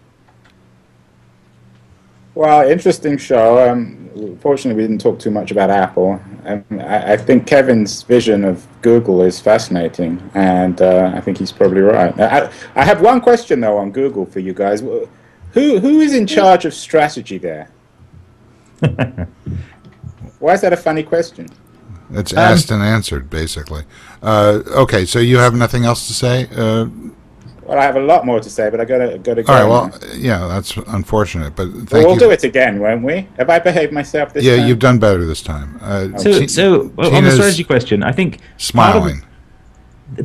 C: Well, interesting show. fortunately, we didn't talk too much about Apple. I think Kevin's vision of Google is fascinating, and I think he's probably right. I have one question, though, on Google for you guys. Who is in charge of strategy there? Why is that a funny question?
A: It's asked and answered, basically. Okay, so you have nothing else to say?
C: Well, I have a lot more to say, but I gotta go.
A: All right, well, yeah, that's unfortunate, but
C: we'll do it again, won't we? Have I behaved myself this time?
A: Yeah, you've done better this time.
D: So on the strategy question, I think
A: smiling.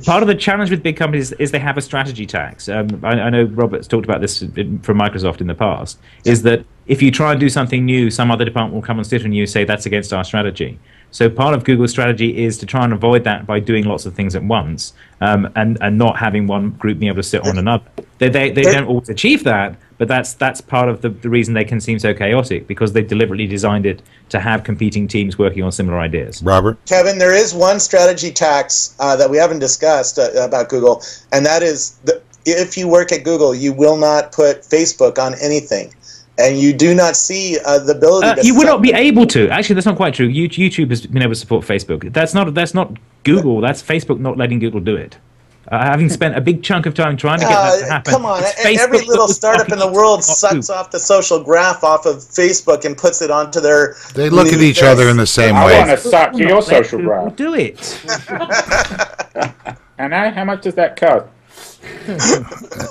D: Part of the challenge with big companies is they have a strategy tax. I know Robert's talked about this from Microsoft in the past, is that if you try and do something new, some other department will come and sit on you and say, that's against our strategy. So part of Google's strategy is to try and avoid that by doing lots of things at once, and not having one group being able to sit on another. They don't always achieve that, but that's part of the reason they can seem so chaotic, because they deliberately designed it to have competing teams working on similar ideas.
A: Robert?
B: Kevin, there is one strategy tax that we haven't discussed about Google, and that is if you work at Google, you will not put Facebook on anything. And you do not see the ability to...
D: You would not be able to. Actually, that's not quite true. YouTube has been able to support Facebook. That's not Google. That's Facebook not letting Google do it. Having spent a big chunk of time trying to get that to happen.
B: Come on, every little startup in the world sucks off the social graph off of Facebook and puts it onto their...
A: They look at each other in the same way.
C: I want to suck your social graph.
D: Do it.
C: And how much does that cost?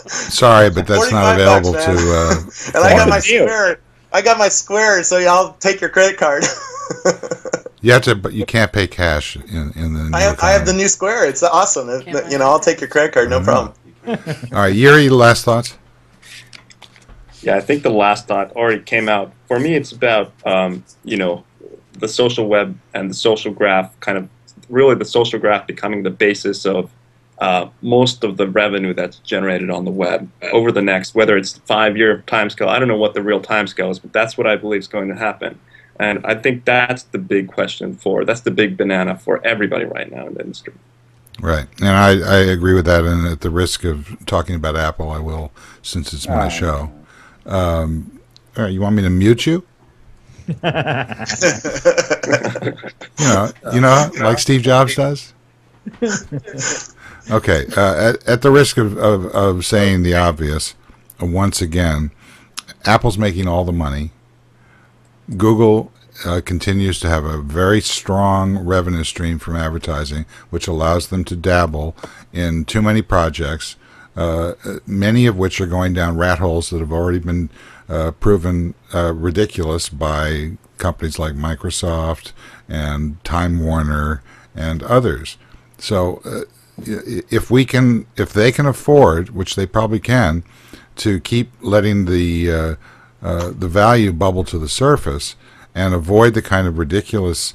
A: Sorry, but that's not available
B: bucks,
A: to.
B: And I got my Square. I got my Square, so I'll take your credit card.
A: You have to, but you can't pay cash in the.
B: I have the new Square. It's awesome. I'll take your credit card, no problem.
A: All right, Jyri, last thoughts.
E: Yeah, I think the last thought already came out. For me, it's about the social web and the social graph. Kind of really the social graph becoming the basis of most of the revenue that's generated on the web over the next, whether it's 5-year timescale, I don't know what the real timescale is, but that's what I believe is going to happen. And I think that's the big question that's the big banana for everybody right now in the industry.
A: Right, and I agree with that, and at the risk of talking about Apple, I will, since it's my show. All right, you want me to mute you? you know, like Steve Jobs does? Okay, at the risk of saying the obvious, once again, Apple's making all the money. Google continues to have a very strong revenue stream from advertising, which allows them to dabble in too many projects, many of which are going down rat holes that have already been proven ridiculous by companies like Microsoft and Time Warner and others. So if they can afford, which they probably can, to keep letting the value bubble to the surface and avoid the kind of ridiculous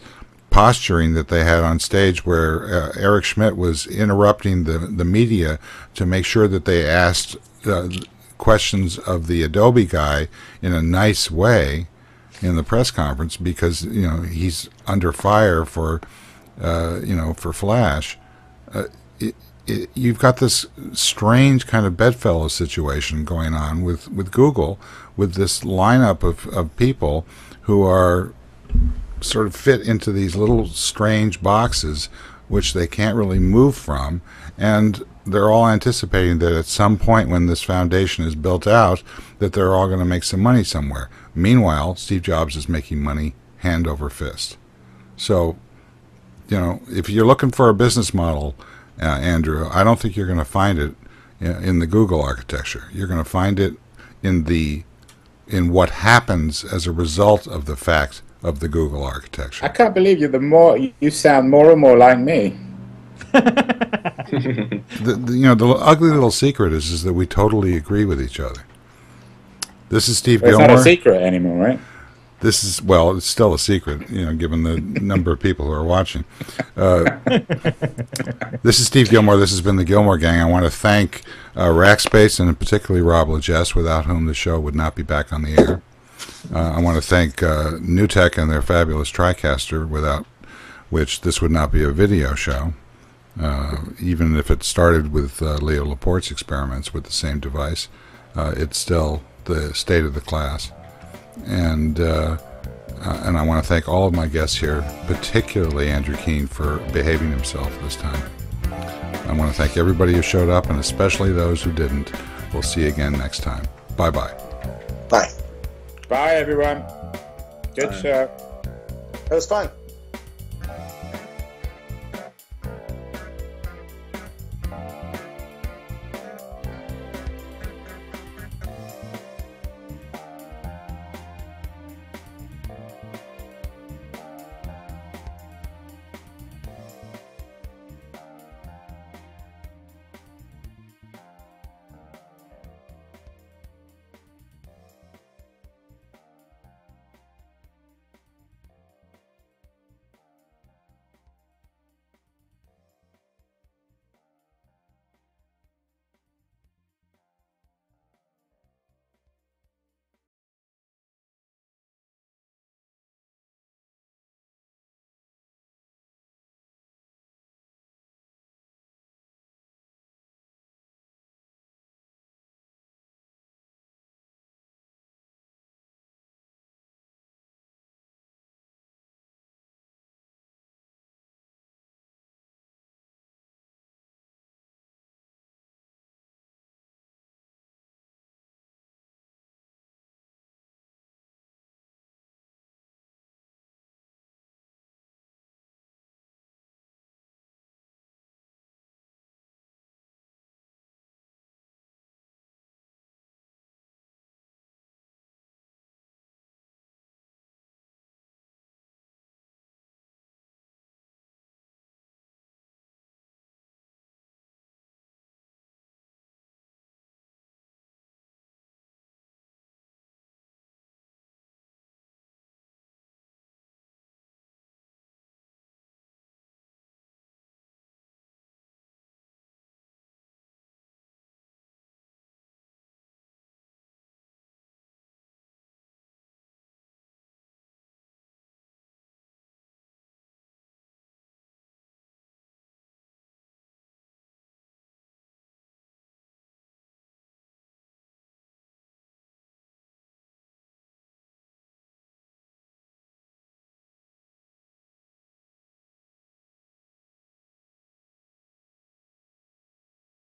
A: posturing that they had on stage, where Eric Schmidt was interrupting the media to make sure that they asked questions of the Adobe guy in a nice way in the press conference, because he's under fire for Flash. You've got this strange kind of bedfellow situation going on with Google, with this lineup of people who are sort of fit into these little strange boxes which they can't really move from, and they're all anticipating that at some point when this foundation is built out, that they're all going to make some money somewhere. Meanwhile, Steve Jobs is making money hand over fist. So, if you're looking for a business model, Andrew, I don't think you're going to find it in the Google architecture. You're going to find it in what happens as a result of the fact of the Google architecture.
C: I can't believe you. The more you sound more and more like me.
A: The ugly little secret is that we totally agree with each other. This is Steve Gillmor.
C: It's not a secret anymore, right?
A: This is, well, it's still a secret, given the number of people who are watching. This is Steve Gillmor. This has been the Gillmor Gang. I want to thank Rackspace, and particularly Rob Legess, without whom the show would not be back on the air. I want to thank NewTek and their fabulous TriCaster, without which this would not be a video show, even if it started with Leo Laporte's experiments with the same device. It's still the state of the class. And And I want to thank all of my guests here, particularly Andrew Keen, for behaving himself this time. I want to thank everybody who showed up, and especially those who didn't. We'll see you again next time. Bye-bye.
B: Bye.
C: Bye, everyone. Good show.
B: It was fun.